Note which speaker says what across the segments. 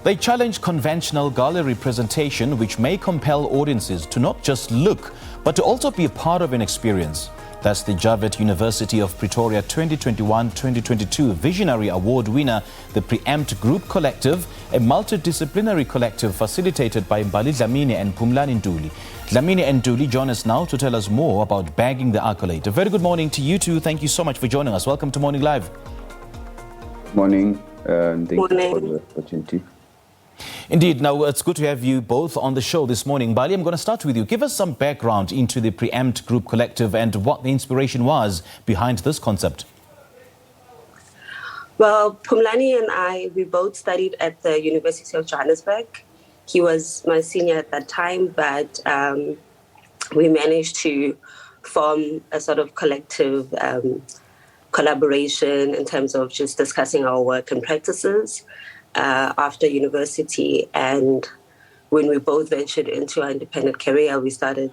Speaker 1: They challenge conventional gallery presentation, which may compel audiences to not just look, but to also be a part of an experience. That's the Javett University of Pretoria 2021-2022 Visionary Award winner, the Preempt Group Collective, a multidisciplinary collective facilitated by Mbali Dhlamini and Phumulani Ntuli. Dhlamini and Ntuli join us now to tell us more about bagging the accolade. A very good morning to you two. Thank you so much for joining us. Welcome to Morning Live.
Speaker 2: Morning, and thank you for the opportunity.
Speaker 1: Indeed. Now, it's good to have you both on the show this morning. Mbali, I'm going to start with you. Give us some background into the Preempt Group Collective and what the inspiration was behind this concept.
Speaker 3: Well, Phumulani and I, we both studied at the University of Johannesburg. He was my senior at that time, but we managed to form a sort of collective collaboration in terms of just discussing our work and practices after university. And when we both ventured into our independent career, we started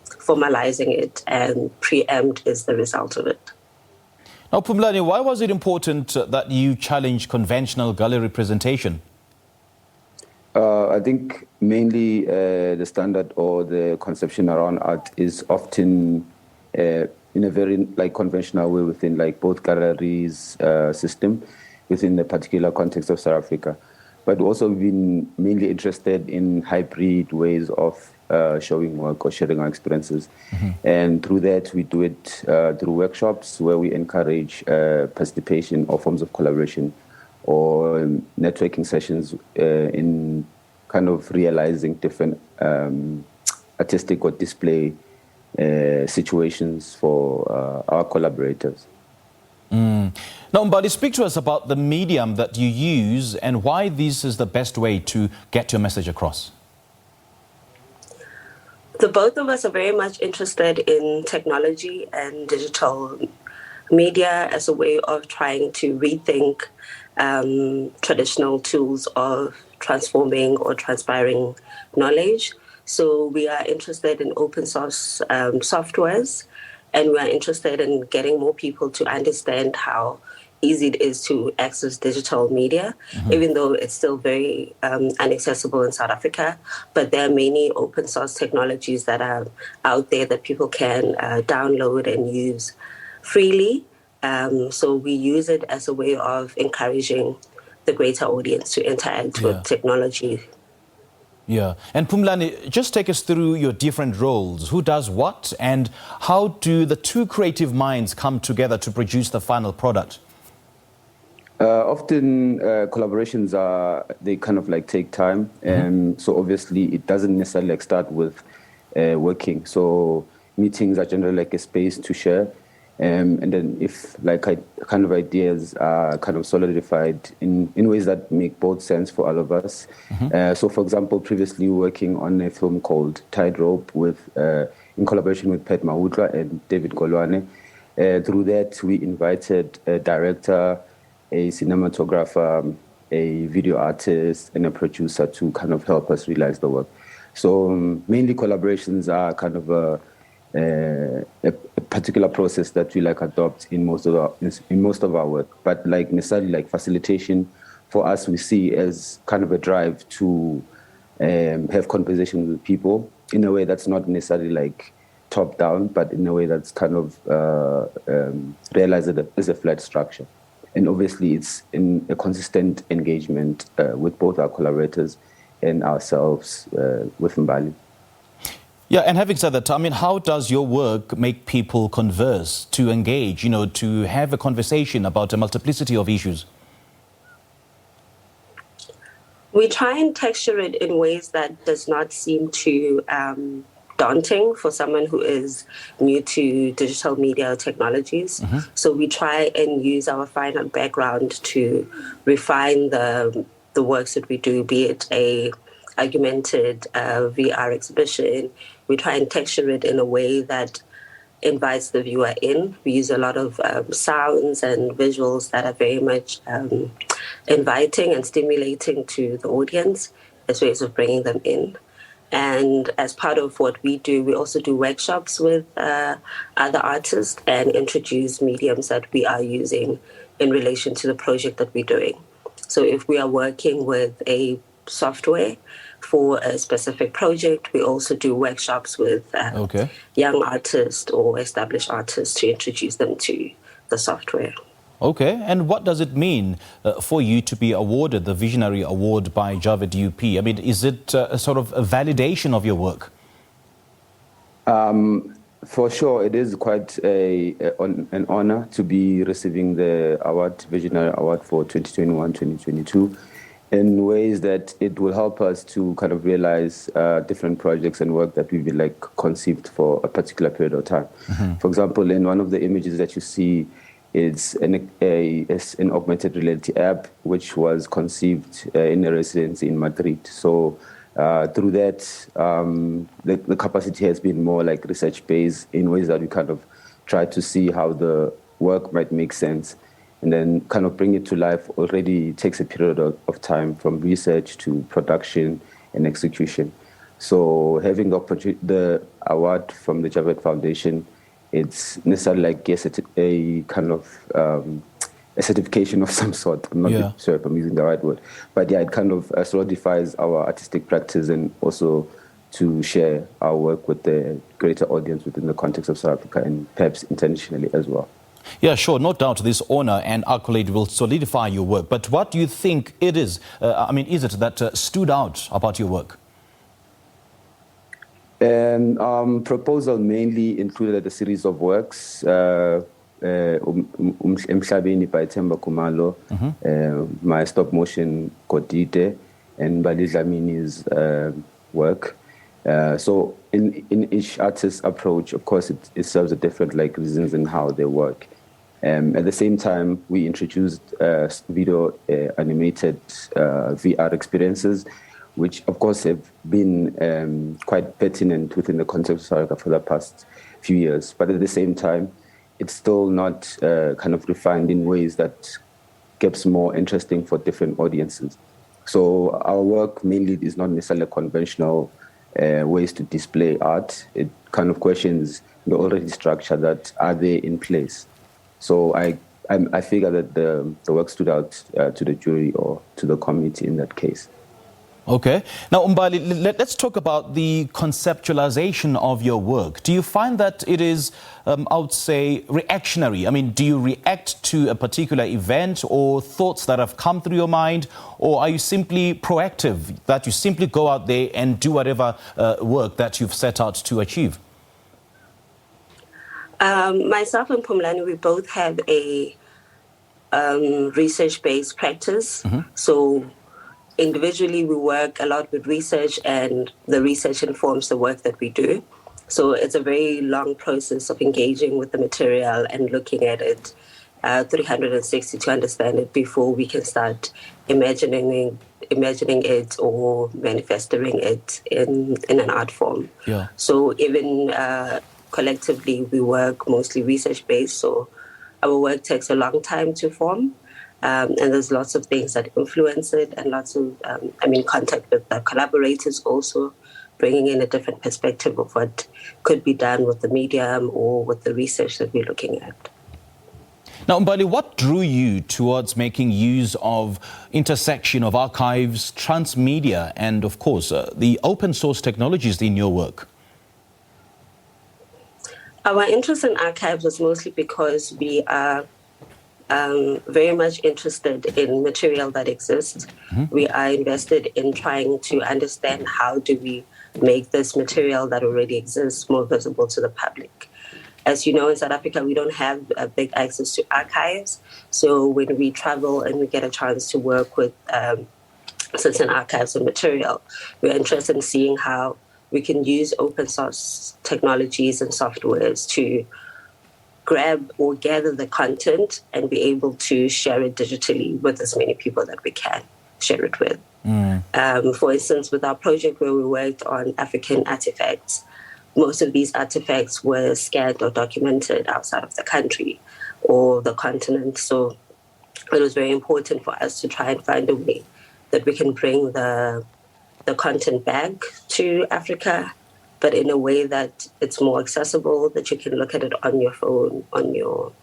Speaker 3: formalizing it, and Preempt is the result of it.
Speaker 1: Now, Phumulani, why was it important that you challenge conventional gallery presentation?
Speaker 2: I think mainly the standard or the conception around art is often in a very conventional way within both galleries system within the particular context of South Africa. But also been mainly interested in hybrid ways of showing work or sharing our experiences. And through that, we do it through workshops where we encourage participation or forms of collaboration or networking sessions in kind of realizing different artistic or display situations for our collaborators.
Speaker 1: Now, Mbali, speak to us about the medium that you use and why this is the best way to get your message across.
Speaker 3: The both of us are very much interested in technology and digital media as a way of trying to rethink traditional tools of transforming or transpiring knowledge. So we are interested in open source softwares, and we are interested in getting more people to understand how easy it is to access digital media, even though it's still very inaccessible in South Africa. But there are many open source technologies that are out there that people can download and use freely. So we use it as a way of encouraging the greater audience to interact with technology.
Speaker 1: Yeah. And Phumulani, just take us through your different roles. Who does what, and how do the two creative minds come together to produce the final product?
Speaker 2: Often collaborations they kind of take time. So obviously it doesn't necessarily start with working. So meetings are generally a space to share. And then if kind of ideas are kind of solidified in ways that make both sense for all of us. So for example, previously working on a film called Tightrope in collaboration with Pet Mahutla and David Golwane. Through that, we invited a director, a cinematographer, a video artist, and a producer to kind of help us realize the work. So mainly collaborations are kind of a particular process that we adopt in most of our work. But necessarily facilitation for us, we see as kind of a drive to have conversations with people in a way that's not necessarily top down, but in a way that's kind of realized as a flat structure. And obviously it's in a consistent engagement with both our collaborators and ourselves with Mbali.
Speaker 1: Yeah, and having said that, I mean, how does your work make people converse, to engage, to have a conversation about a multiplicity of issues?
Speaker 3: We try and texture it in ways that does not seem too daunting for someone who is new to digital media technologies. So we try and use our fine background to refine the works that we do, be it a augmented VR exhibition. We try and texture it in a way that invites the viewer in. We use a lot of sounds and visuals that are very much inviting and stimulating to the audience as ways of bringing them in. And as part of what we do, we also do workshops with other artists and introduce mediums that we are using in relation to the project that we're doing. So if we are working with a software for a specific project, we also do workshops with young artists or established artists to introduce them to the software.
Speaker 1: Okay, and what does it mean for you to be awarded the Visionary Award by Javett UP? I mean, is it a sort of a validation of your work?
Speaker 2: For sure, it is quite an honor to be receiving the award, Visionary Award for 2021-2022, in ways that it will help us to kind of realize different projects and work that we've been conceived for a particular period of time. Mm-hmm. For example, in one of the images that you see, it's an augmented reality app which was conceived in a residency in Madrid. So through that, the capacity has been more research-based in ways that we kind of try to see how the work might make sense, and then kind of bring it to life. Already takes a period of time from research to production and execution. So having the award from the Javett Foundation, it's necessarily a kind of a certification of some sort. I'm not sure if I'm using the right word. But it kind of solidifies our artistic practice and also to share our work with the greater audience within the context of South Africa and perhaps internationally as well.
Speaker 1: Yeah, sure. No doubt this honor and accolade will solidify your work. But what do you think it is? Is it that stood out about your work?
Speaker 2: Proposal mainly included a series of works, Mbali by Temba Kumalo, my stop motion Kodite, and Mbali Dhlamini's work. So in each artist's approach, of course, it serves a different reasons in how they work. At the same time, we introduced video animated VR experiences, which of course have been quite pertinent within the context of South Africa for the past few years. But at the same time, it's still not kind of refined in ways that gets more interesting for different audiences. So our work mainly is not necessarily conventional ways to display art. It kind of questions the already structure that are there in place. So I figure that the work stood out to the jury or to the committee in that case.
Speaker 1: Okay. Now, Mbali, let's talk about the conceptualization of your work. Do you find that it is, I would say, reactionary? I mean, do you react to a particular event or thoughts that have come through your mind? Or are you simply proactive, that you simply go out there and do whatever work that you've set out to achieve?
Speaker 3: Myself and Phumulani, we both have a research-based practice. Mm-hmm. So individually, we work a lot with research, and the research informs the work that we do. So it's a very long process of engaging with the material and looking at it 360 to understand it before we can start imagining it or manifesting it in an art form. Yeah. So even collectively, we work mostly research-based, so our work takes a long time to form. And there's lots of things that influence it, and lots of, contact with the collaborators also, bringing in a different perspective of what could be done with the medium or with the research that we're looking at.
Speaker 1: Now, Mbali, what drew you towards making use of intersection of archives, transmedia, and, of course, the open source technologies in your work?
Speaker 3: Our interest in archives was mostly because we are very much interested in material that exists. Mm-hmm. We are invested in trying to understand how do we make this material that already exists more visible to the public. As you know, in South Africa, we don't have a big access to archives. So when we travel and we get a chance to work with certain archives and material, we're interested in seeing how we can use open source technologies and softwares to grab or gather the content and be able to share it digitally with as many people that we can share it with. Mm. For instance, with our project where we worked on African artifacts, most of these artifacts were scanned or documented outside of the country or the continent. So it was very important for us to try and find a way that we can bring the content back to Africa, but in a way that it's more accessible, that you can look at it on your phone, on your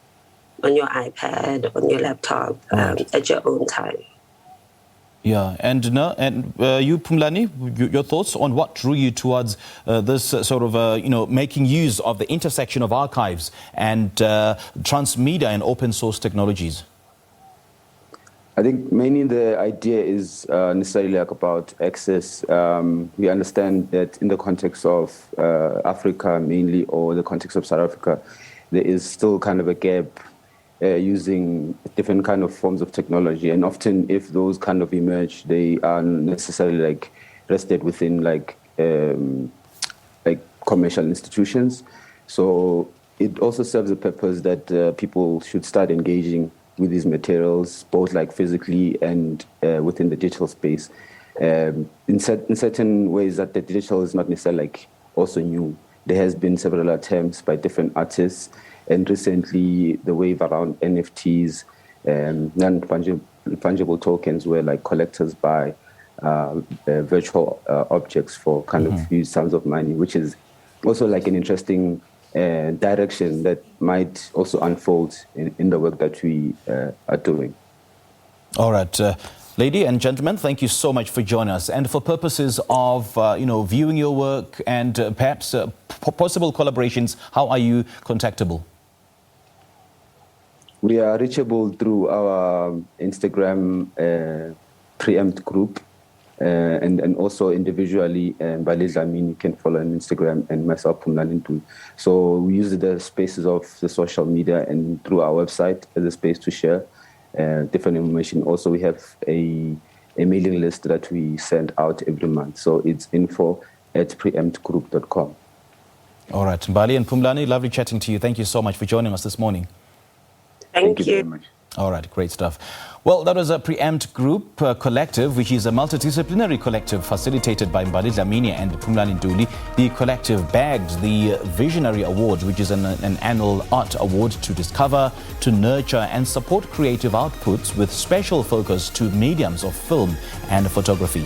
Speaker 3: iPad, on your laptop, at your own time.
Speaker 1: Yeah, and you, Phumulani, your thoughts on what drew you towards this sort of, making use of the intersection of archives and transmedia and open source technologies?
Speaker 2: I think mainly the idea is necessarily like about access. We understand that in the context of Africa mainly, or the context of South Africa, there is still kind of a gap using different kind of forms of technology. And often if those kind of emerge, they are necessarily like rested within like commercial institutions. So it also serves the purpose that people should start engaging with these materials, both like physically and within the digital space, in certain ways that the digital is not necessarily like also new. There has been several attempts by different artists, and recently the wave around NFTs, non-fungible tokens, where like collectors buy virtual objects for kind of huge sums of money, which is also like an interesting direction that might also unfold in the work that we are doing.
Speaker 1: All right. Lady and gentlemen, thank you so much for joining us. And for purposes of, viewing your work and perhaps possible collaborations, how are you contactable?
Speaker 2: We are reachable through our Instagram, Preempt Group, and also individually, Mbali Dhlamini can follow on Instagram, and myself, Phumulani Ntuli. So we use the spaces of the social media and through our website as a space to share different information. Also, we have a mailing list that we send out every month. So it's info@preemptgroup.com.
Speaker 1: All right. Mbali and Phumulani, lovely chatting to you. Thank you so much for joining us this morning.
Speaker 3: Thank
Speaker 2: you very much.
Speaker 1: All right, great stuff. Well, that was a Preempt Group Collective, which is a multidisciplinary collective facilitated by Mbali Dhlamini and Phumulani Ntuli. The collective bagged the Visionary Award, which is an annual art award to discover, to nurture and support creative outputs with special focus to mediums of film and photography.